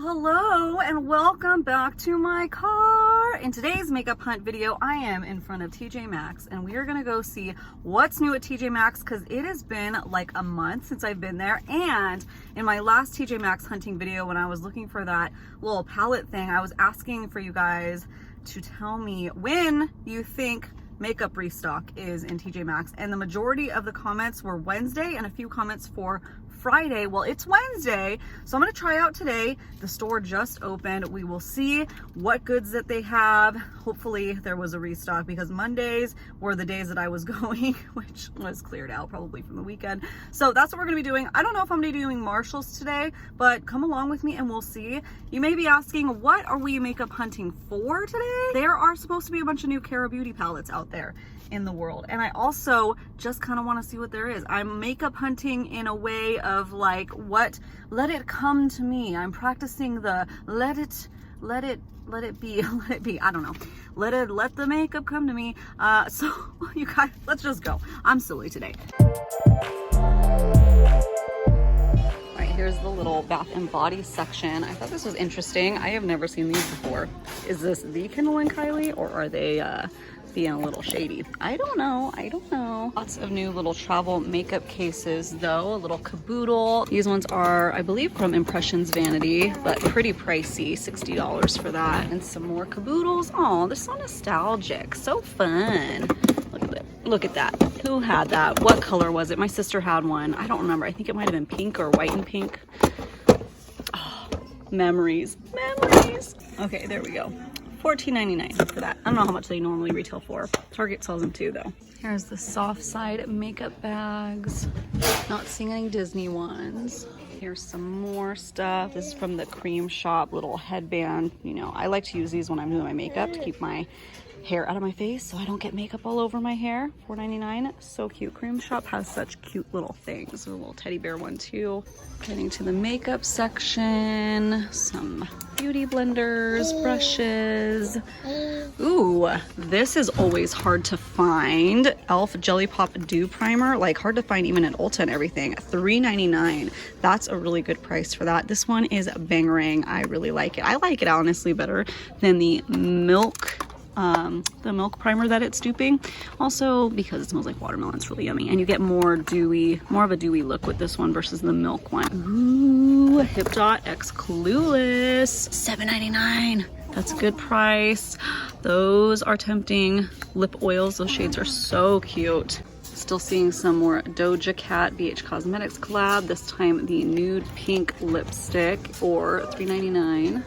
Hello and welcome back to my car. In today's makeup hunt video, I am in front of TJ Maxx and we are gonna go see what's new at TJ Maxx because it has been like a month since I've been there. And in my last TJ Maxx hunting video, when I was looking for that little palette thing, I was asking for you guys to tell me when you think makeup restock is in TJ Maxx, and the majority of the comments were Wednesday and a few comments for Friday. Well, it's Wednesday, so I'm gonna try out today. The store just opened. We will see what goods that they have. Hopefully there was a restock because Mondays were the days that I was going, which was cleared out probably from the weekend. So that's what we're gonna be doing. I don't know if I'm gonna be doing Marshalls today, but come along with me and we'll see. You may be asking, what are we makeup hunting for today? There are supposed to be a bunch of new Cara Beauty palettes out there in the world, and I also just kind of want to see what there is. I'm makeup hunting in a way of like, what, let it come to me. I'm practicing the let it be I don't know, let the makeup come to me. So you guys, let's just go. I'm silly today. Here's the little bath and body section. I thought this was interesting. I have never seen these before. Is this the Kendall and Kylie, or are they being a little shady? I don't know. Lots of new little travel makeup cases though, a little caboodle. These ones are, I believe, from Impressions Vanity, but pretty pricey, $60 for that. And some more caboodles. Oh, they're so nostalgic, so fun. Look at it. Look at that. Who had that? What color was it? My sister had one. I don't remember. I think it might have been pink or white and pink. Oh, memories. Okay, there we go. $14.99 for that. I don't know how much they normally retail for. Target sells them too though. Here's the soft side makeup bags. Not seeing any Disney ones. Here's some more stuff. This is from the Cream Shop little headband. You know, I like to use these when I'm doing my makeup to keep my hair out of my face so I don't get makeup all over my hair. $4.99. So cute. Cream Shop has such cute little things. There's a little teddy bear one too. Getting to the makeup section. Some beauty blenders, brushes. Ooh, this is always hard to find. e.l.f. Jelly Pop Dew Primer. Like, hard to find even at Ulta and everything. $3.99. That's a really good price for that. This one is bangerang. I really like it. I like it honestly better than the milk primer that it's duping, also because it smells like watermelon. It's really yummy, and you get more of a dewy look with this one versus the milk one. Ooh, Hip Dot X Clueless, $7.99. That's a good price. Those are tempting. Lip oils, those shades are so cute. Still seeing some more Doja Cat BH Cosmetics collab, this time the nude pink lipstick for $3.99.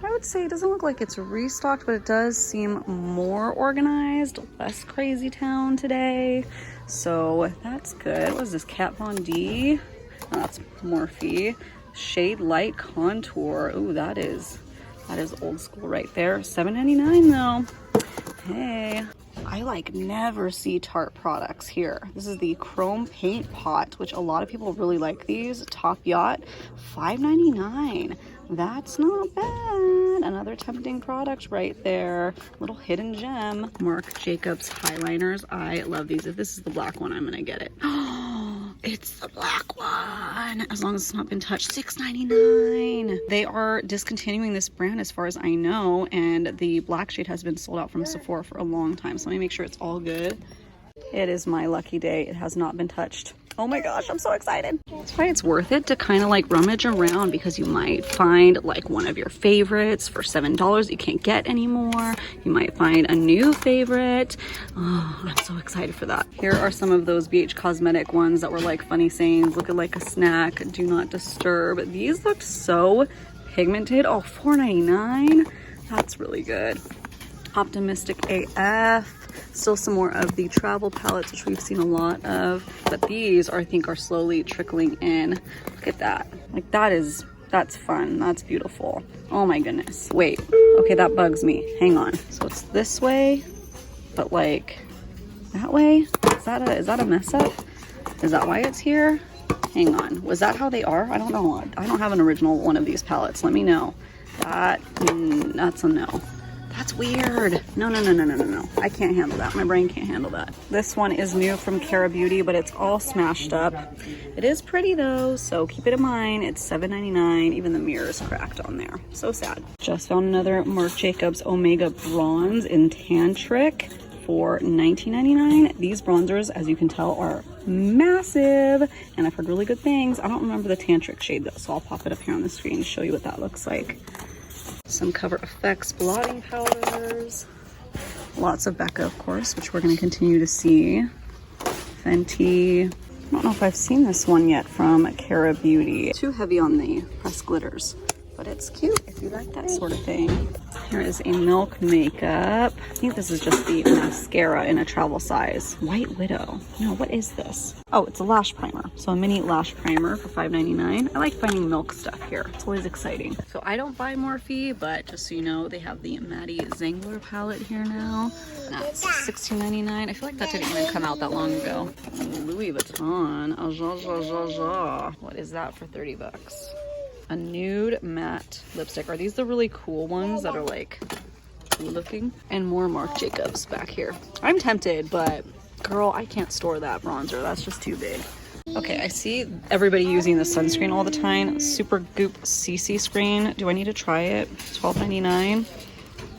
I would say it doesn't look like it's restocked, but it does seem more organized, less crazy town today. So that's good. What is this? Kat Von D? Oh, that's Morphe. Shade Light Contour. Ooh, that is old school right there. $7.99 though. Hey. I like never see Tarte products here. This is the Chrome Paint Pot, which a lot of people really like these. Top Yacht, $5.99. That's not bad. Another tempting product right there. Little hidden gem. Marc Jacobs Highliners. I love these. If this is the black one, I'm gonna get it. Oh, it's the black one. As long as it's not been touched. $6.99. They are discontinuing this brand as far as I know, and the black shade has been sold out from Sephora for a long time. So let me make sure it's all good. It is my lucky day. It has not been touched. Oh my gosh, I'm so excited. That's why it's worth it to kind of like rummage around, because you might find like one of your favorites for $7 you can't get anymore. You might find a new favorite. Oh, I'm so excited for that. Here are some of those BH Cosmetic ones that were like funny sayings. Looking like a snack. Do not disturb. These looked so pigmented. Oh, $4.99. That's really good. Optimistic AF. Still some more of the travel palettes, which we've seen a lot of, but these are, I think, are slowly trickling in. Look at that. Like, that's fun. That's beautiful. Oh my goodness. Wait, okay, that bugs me. Hang on. So it's this way, but like that way? Is that a mess up? Is that why it's here? Hang on. Was that how they are? I don't know. I don't have an original one of these palettes. Let me know. That's a no. That's weird. No, no, no, no, no, no, no. I can't handle that. My brain can't handle that. This one is new from Cara Beauty, but it's all smashed up. It is pretty though, so keep it in mind. It's $7.99. Even the mirror is cracked on there. So sad. Just found another Marc Jacobs Omega Bronze in Tantric for $19.99. These bronzers, as you can tell, are massive, and I've heard really good things. I don't remember the Tantric shade though, so I'll pop it up here on the screen to show you what that looks like. Some Cover FX blotting powders. Lots of Becca, of course, which we're going to continue to see. Fenty. I don't know if I've seen this one yet from Cara Beauty. Too heavy on the pressed glitters, but it's cute if you like that sort of thing. Here is a Milk Makeup. I think this is just the mascara in a travel size. White Widow. No, what is this? Oh, it's a lash primer. So a mini lash primer for $5.99. I like finding Milk stuff here. It's always exciting. So I don't buy Morphe, but just so you know, they have the Maddie Zangler palette here now. That's $16.99. I feel like that didn't even come out that long ago. Louis Vuitton. What is that for 30 bucks? A nude matte lipstick. Are these the really cool ones that are like cool looking? And more Marc Jacobs back here. I'm tempted, but girl, I can't store that bronzer. That's just too big. Okay, I see everybody using the sunscreen all the time. Super Goop CC screen. Do I need to try it? $12.99.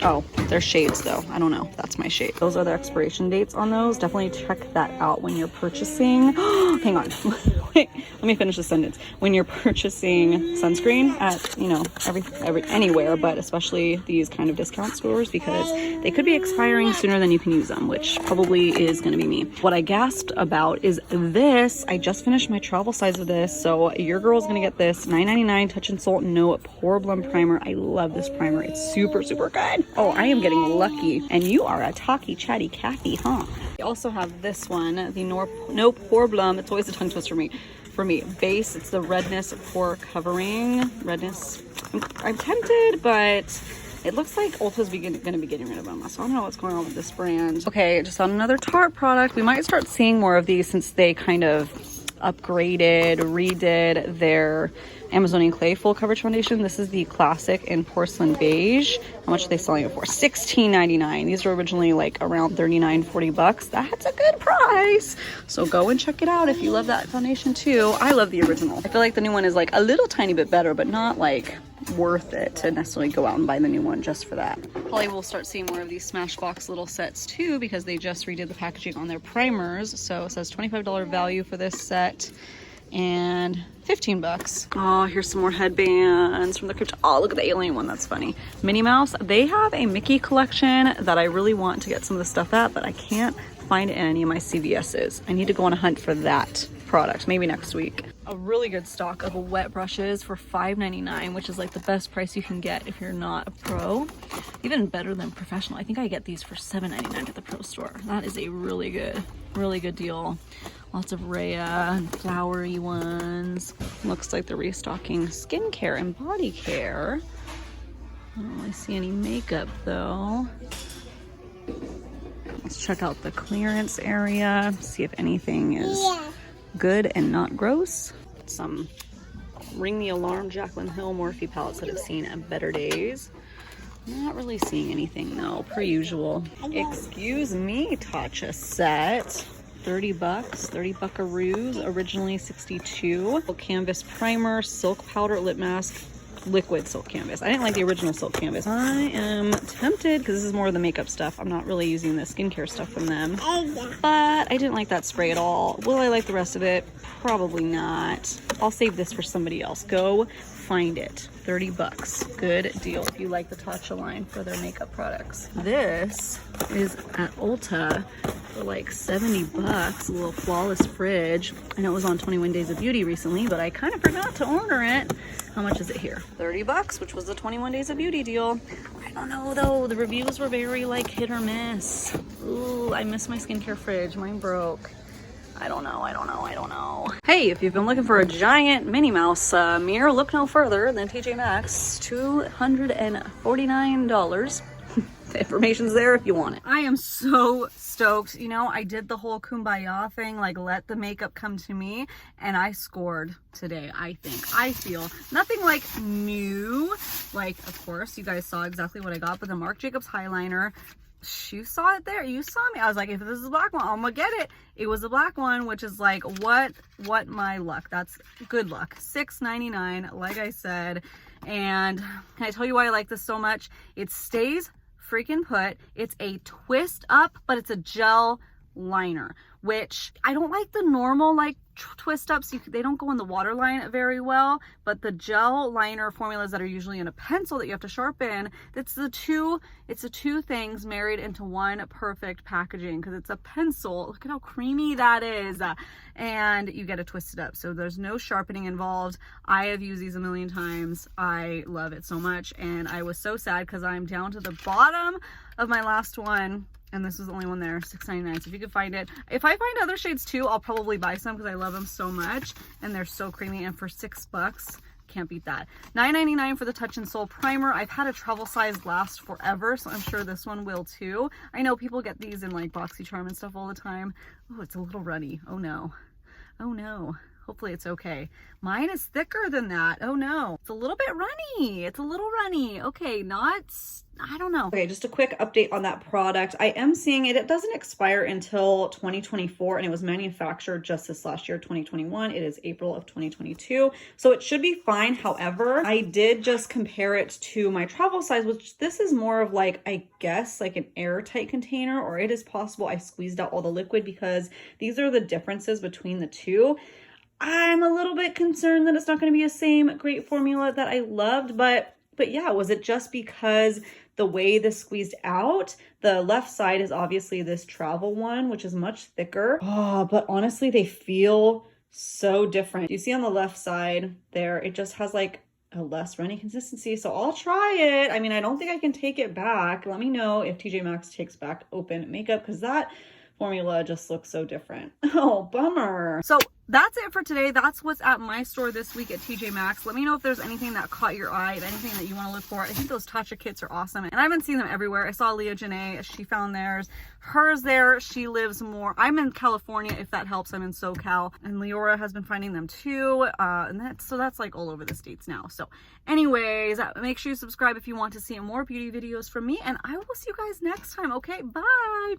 Oh, they're shades though. I don't know. That's my shade. Those are the expiration dates on those. Definitely check that out when you're purchasing. Hang on. Wait, let me finish the sentence. When you're purchasing sunscreen at, you know, anywhere, but especially these kind of discount stores, because they could be expiring sooner than you can use them, which probably is going to be me. What I gasped about is this. I just finished my travel size of this, so your girl's going to get this. $9.99 Touch and Salt No Pore Blum Primer. I love this primer. It's super, super good. Oh, I am getting lucky. And you are a talky, chatty Kathy, huh? We also have this one, the No Pore Blum. It's always a tongue twister for me. Base, it's the redness pore covering. Redness. I'm tempted, but it looks like Ulta's going to be getting rid of them. So I don't know what's going on with this brand. Okay, just on another Tarte product. We might start seeing more of these since they kind of upgraded, redid their Amazonian Clay full coverage foundation. This is the classic in porcelain beige. How much are they selling it for? $16.99. These are originally like around $39-40 bucks. That's a good price. So go and check it out if you love that foundation too. I love the original. I feel like the new one is like a little tiny bit better, but not like worth it to necessarily go out and buy the new one just for that. Probably we'll start seeing more of these Smashbox little sets too, because they just redid the packaging on their primers. So it says $25 value for this set and 15 bucks. Oh, here's some more headbands from the crypto. Oh, look at the alien one. That's funny. Minnie Mouse. They have a Mickey collection that I really want to get some of the stuff at, but I can't find it in any of my CVS's. I need to go on a hunt for that product, maybe next week. A really good stock of wet brushes for $5.99, which is like the best price you can get if you're not a pro. Even better than professional. I think I get these for $7.99 at the pro store. That is a really good deal. Lots of Rhea and flowery ones. Looks like they're restocking skincare and body care. I don't really see any makeup though. Let's check out the clearance area, see if anything is good and not gross. Some Ring the Alarm Jaclyn Hill Morphe palettes that have seen better days. Not really seeing anything though, per usual. Excuse me, Tatcha set. 30 bucks, 30 buckaroos, originally 62. Canvas primer, silk powder, lip mask, liquid silk canvas. I didn't like the original silk canvas. I am tempted because this is more of the makeup stuff. I'm not really using the skincare stuff from them, but I didn't like that spray at all. Will I like the rest of it? Probably not. I'll save this for somebody else. Go find it. 30 bucks. Good deal if you like the Tatcha line for their makeup products. This is at Ulta for like 70 bucks. A little flawless fridge. I know it was on 21 Days of Beauty recently, but I kind of forgot to order it. How much is it here? 30 bucks, which was the 21 Days of Beauty deal. I don't know though. The reviews were very like hit or miss. Ooh, I miss my skincare fridge. Mine broke. I don't know. Hey, if you've been looking for a giant Minnie Mouse mirror, look no further than TJ Maxx. $249. The information's there if you want it. I am so stoked. You know, I did the whole kumbaya thing, like let the makeup come to me, and I scored today. I feel nothing like new. Like, of course, you guys saw exactly what I got, but the Marc Jacobs highliner, you saw it there. You saw me. I was like, if this is a black one, I'm gonna get it. It was a black one, which is like, what my luck. That's good luck. $6.99, like I said. And can I tell you why I like this so much? It stays freaking put. It's a twist up, but it's a gel liner, which I don't like the normal like twist ups. They don't go in the waterline very well, but the gel liner formulas that are usually in a pencil that you have to sharpen, it's the two things married into one perfect packaging, because it's a pencil. Look at how creamy that is, and you get it twisted up, so there's no sharpening involved. I have used these a million times. I love it so much, and I was so sad because I'm down to the bottom of my last one, and this was the only one there. $6.99. So if you could find it, if I find other shades too, I'll probably buy some because I love them so much, and they're so creamy. And for $6, can't beat that. $9.99 for the Touch and Soul primer. I've had a travel size last forever, so I'm sure this one will too. I know people get these in like BoxyCharm and stuff all the time. Oh, it's a little runny. Oh no. Oh no. Hopefully it's okay. Mine is thicker than that. Oh no. It's a little bit runny. It's a little runny. Okay, I don't know. Okay, just a quick update on that product. I am seeing it doesn't expire until 2024, and it was manufactured just this last year, 2021. It is April of 2022, so it should be fine. However, I did just compare it to my travel size, which this is more of like, I guess, like an airtight container, or it is possible I squeezed out all the liquid, because these are the differences between the two. I'm a little bit concerned that it's not going to be the same great formula that I loved, but yeah, was it just because the way this squeezed out? The left side is obviously this travel one, which is much thicker. Oh, but honestly, they feel so different. You see on the left side there, it just has like a less runny consistency. So I'll try it. I mean, I don't think I can take it back. Let me know if TJ Maxx takes back open makeup, because that formula just looks so different. Oh, bummer. So that's it for today. That's what's at my store this week at TJ Maxx. Let me know if there's anything that caught your eye, anything that you want to look for. I think those Tatcha kits are awesome, and I haven't seen them everywhere. I saw Leah Janae, she found theirs. Hers there, she lives more. I'm in California, if that helps. I'm in SoCal, and Leora has been finding them too. And that's like all over the States now. So anyways, make sure you subscribe if you want to see more beauty videos from me, and I will see you guys next time. Okay, bye.